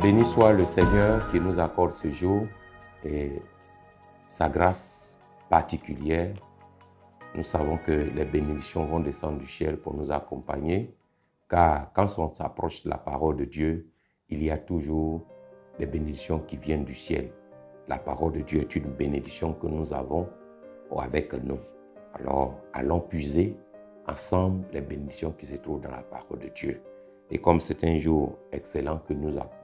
Béni soit le Seigneur qui nous accorde ce jour et sa grâce particulière. Nous savons que les bénédictions vont descendre du ciel pour nous accompagner, car quand on s'approche de la parole de Dieu, il y a toujours des bénédictions qui viennent du ciel. La parole de Dieu est une bénédiction que nous avons avec nous. Alors, allons puiser ensemble les bénédictions qui se trouvent dans la parole de Dieu. Et comme c'est un jour excellent que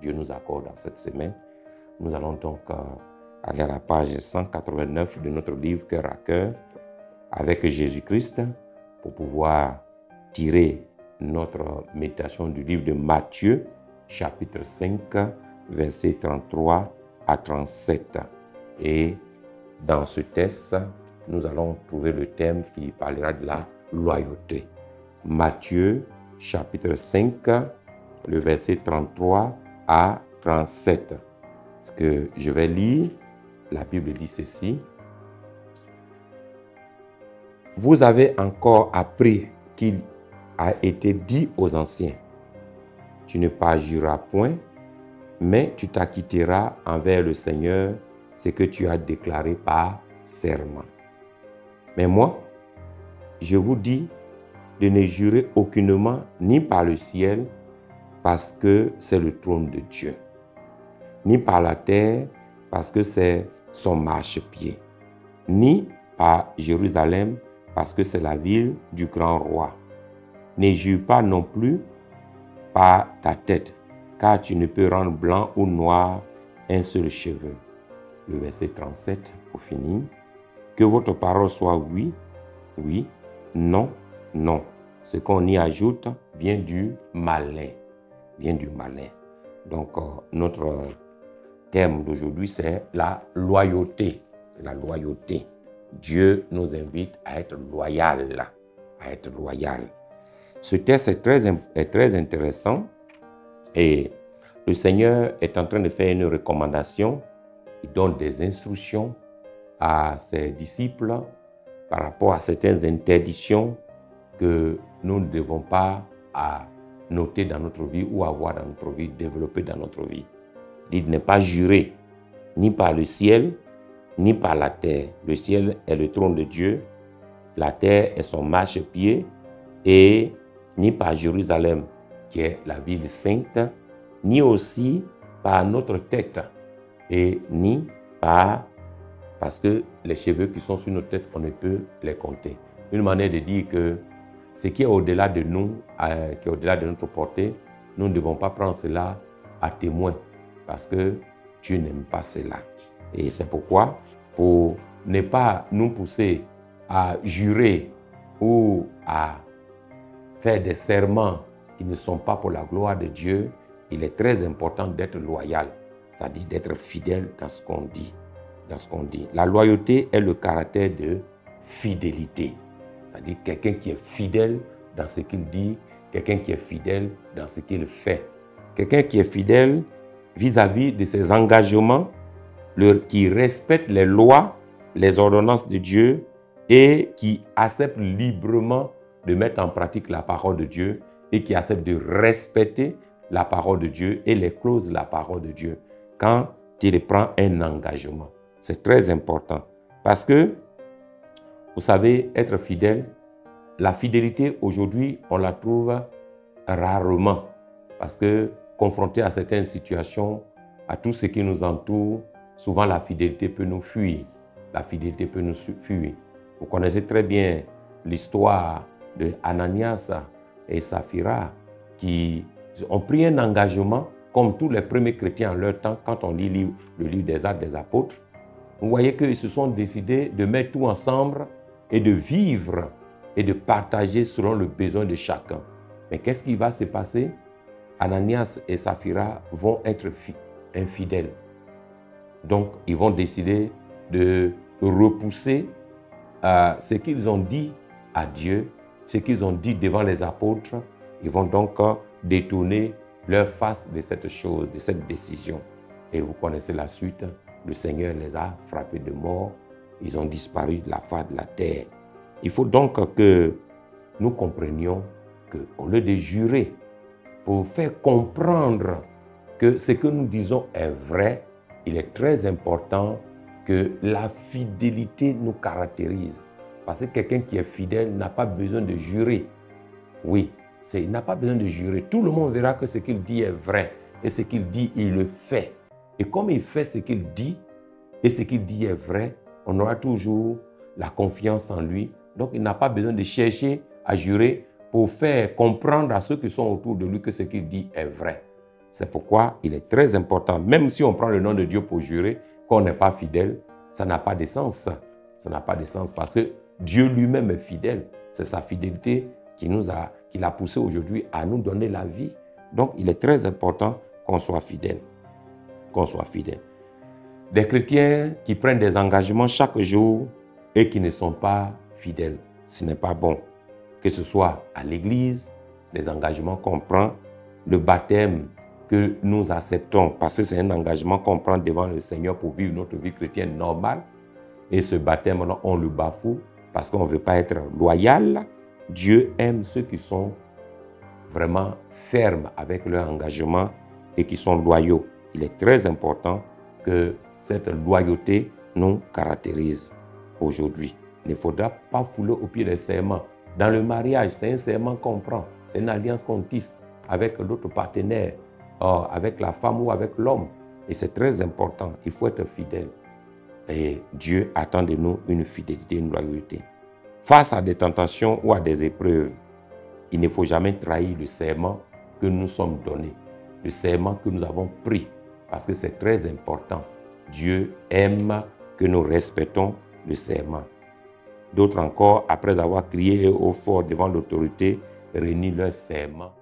Dieu nous accorde dans cette semaine, nous allons donc aller à la page 189 de notre livre Cœur à cœur avec Jésus-Christ pour pouvoir tirer notre méditation du livre de Matthieu, chapitre 5, versets 33 à 37. Et dans ce texte, nous allons trouver le thème qui parlera de la loyauté. Matthieu, chapitre 5, le verset 33 à 37. Ce que je vais lire, la Bible dit ceci. Vous avez encore appris qu'il a été dit aux anciens, tu ne parjureras point, mais tu t'acquitteras envers le Seigneur ce que tu as déclaré par serment. Mais moi, je vous dis de ne jurer aucunement ni par le ciel, parce que c'est le trône de Dieu, ni par la terre, parce que c'est son marchepied, ni par Jérusalem, parce que c'est la ville du grand roi. Ne jure pas non plus par ta tête, car tu ne peux rendre blanc ou noir un seul cheveu. Le verset 37, pour finir. Que votre parole soit oui, oui, non, non. Ce qu'on y ajoute vient du malin. Vient du malin. Donc, notre thème d'aujourd'hui, c'est la loyauté. La loyauté. Dieu nous invite à être loyal. À être loyal. Ce texte est très intéressant et le Seigneur est en train de faire une recommandation. Il donne des instructions à ses disciples par rapport à certaines interdictions que nous ne devons pas noter dans notre vie ou avoir dans notre vie, développer dans notre vie. Il dit de ne pas jurer ni par le ciel, ni par la terre. Le ciel est le trône de Dieu, la terre est son marchepied, et ni par Jérusalem, qui est la ville sainte, ni aussi par notre tête, et ni parce que les cheveux qui sont sur notre tête, on ne peut les compter. Une manière de dire que ce qui est au-delà de nous, qui est au-delà de notre portée, nous ne devons pas prendre cela à témoin, parce que Dieu n'aime pas cela. Et c'est pourquoi, pour ne pas nous pousser à jurer ou à faire des serments qui ne sont pas pour la gloire de Dieu, il est très important d'être loyal, c'est-à-dire d'être fidèle dans ce qu'on dit. La loyauté est le caractère de fidélité, c'est-à-dire quelqu'un qui est fidèle dans ce qu'il dit, quelqu'un qui est fidèle dans ce qu'il fait, quelqu'un qui est fidèle vis-à-vis de ses engagements, qui respecte les lois, les ordonnances de Dieu et qui accepte librement de mettre en pratique la parole de Dieu et qui accepte de respecter la parole de Dieu et les clauses de la parole de Dieu quand il prend un engagement. C'est très important parce que, vous savez, être fidèle, la fidélité aujourd'hui, on la trouve rarement parce que confronté à certaines situations, à tout ce qui nous entoure, souvent la fidélité peut nous fuir. La fidélité peut nous fuir. Vous connaissez très bien l'histoire de Ananias et Saphira qui ont pris un engagement comme tous les premiers chrétiens en leur temps. Quand on lit le livre des Actes des Apôtres, vous voyez qu'ils se sont décidés de mettre tout ensemble et de vivre et de partager selon le besoin de chacun. Mais qu'est-ce qui va se passer? Ananias et Saphira vont être infidèles. Donc, ils vont décider de repousser ce qu'ils ont dit à Dieu, ce qu'ils ont dit devant les apôtres. Ils vont donc détourner leur face de cette chose, de cette décision. Et vous connaissez la suite. Le Seigneur les a frappés de mort. Ils ont disparu de la face de la terre. Il faut donc que nous comprenions qu'au lieu de jurer pour faire comprendre que ce que nous disons est vrai, il est très important que la fidélité nous caractérise. Parce que quelqu'un qui est fidèle n'a pas besoin de jurer. Oui, il n'a pas besoin de jurer. Tout le monde verra que ce qu'il dit est vrai. Et ce qu'il dit, il le fait. Et comme il fait ce qu'il dit, et ce qu'il dit est vrai, on aura toujours la confiance en lui. Donc, il n'a pas besoin de chercher à jurer pour faire comprendre à ceux qui sont autour de lui que ce qu'il dit est vrai. C'est pourquoi il est très important, même si on prend le nom de Dieu pour jurer, qu'on n'est pas fidèle, ça n'a pas de sens. Ça n'a pas de sens parce que Dieu lui-même est fidèle. C'est sa fidélité qui l'a poussé aujourd'hui à nous donner la vie. Donc, il est très important qu'on soit fidèle. Qu'on soit fidèle. Des chrétiens qui prennent des engagements chaque jour et qui ne sont pas fidèles, ce n'est pas bon. Que ce soit à l'église, les engagements qu'on prend, le baptême que nous acceptons, parce que c'est un engagement qu'on prend devant le Seigneur pour vivre notre vie chrétienne normale. Et ce baptême-là, on le bafoue parce qu'on ne veut pas être loyal. Dieu aime ceux qui sont vraiment fermes avec leur engagement et qui sont loyaux. Il est très important que cette loyauté nous caractérise aujourd'hui. Il ne faudra pas fouler au pied des serments. Dans le mariage, c'est un serment qu'on prend, c'est une alliance qu'on tisse avec l'autre partenaire, avec la femme ou avec l'homme. Et c'est très important, il faut être fidèle. Et Dieu attend de nous une fidélité, une loyauté. Face à des tentations ou à des épreuves, il ne faut jamais trahir le serment que nous sommes donnés, le serment que nous avons pris, parce que c'est très important. Dieu aime que nous respectons le serment. D'autres encore, après avoir crié au fort devant l'autorité, réunissent leur serment.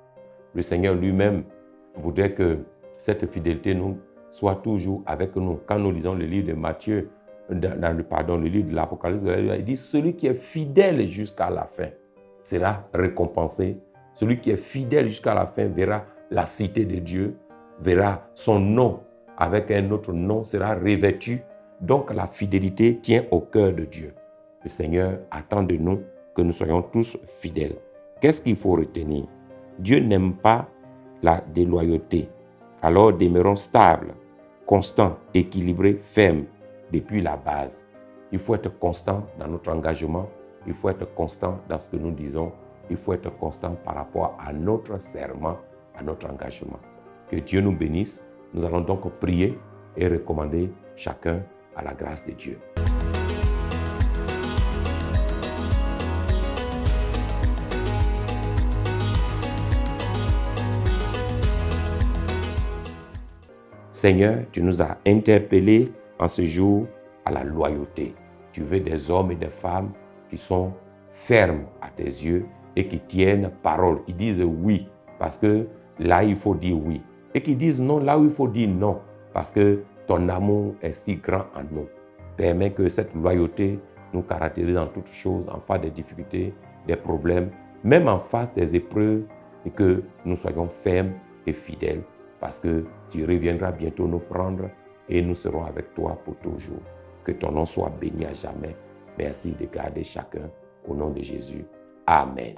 Le Seigneur lui-même voudrait que cette fidélité nous soit toujours avec nous. Quand nous lisons le livre de Matthieu, le livre de l'Apocalypse, il dit « Celui qui est fidèle jusqu'à la fin sera récompensé. Celui qui est fidèle jusqu'à la fin verra la cité de Dieu, verra son nom avec un autre nom, sera revêtu. » Donc la fidélité tient au cœur de Dieu. Le Seigneur attend de nous que nous soyons tous fidèles. Qu'est-ce qu'il faut retenir? Dieu n'aime pas la déloyauté. Alors demeurons stables, constants, équilibrés, fermes depuis la base. Il faut être constant dans notre engagement. Il faut être constant dans ce que nous disons. Il faut être constant par rapport à notre serment, à notre engagement. Que Dieu nous bénisse. Nous allons donc prier et recommander chacun à la grâce de Dieu. Seigneur, tu nous as interpellés en ce jour à la loyauté. Tu veux des hommes et des femmes qui sont fermes à tes yeux et qui tiennent parole, qui disent oui, parce que là, il faut dire oui. Et qui disent non, là où il faut dire non, parce que ton amour est si grand en nous. Permets que cette loyauté nous caractérise en toutes choses, en face des difficultés, des problèmes, même en face des épreuves, et que nous soyons fermes et fidèles, parce que tu reviendras bientôt nous prendre et nous serons avec toi pour toujours. Que ton nom soit béni à jamais. Merci de garder chacun au nom de Jésus. Amen.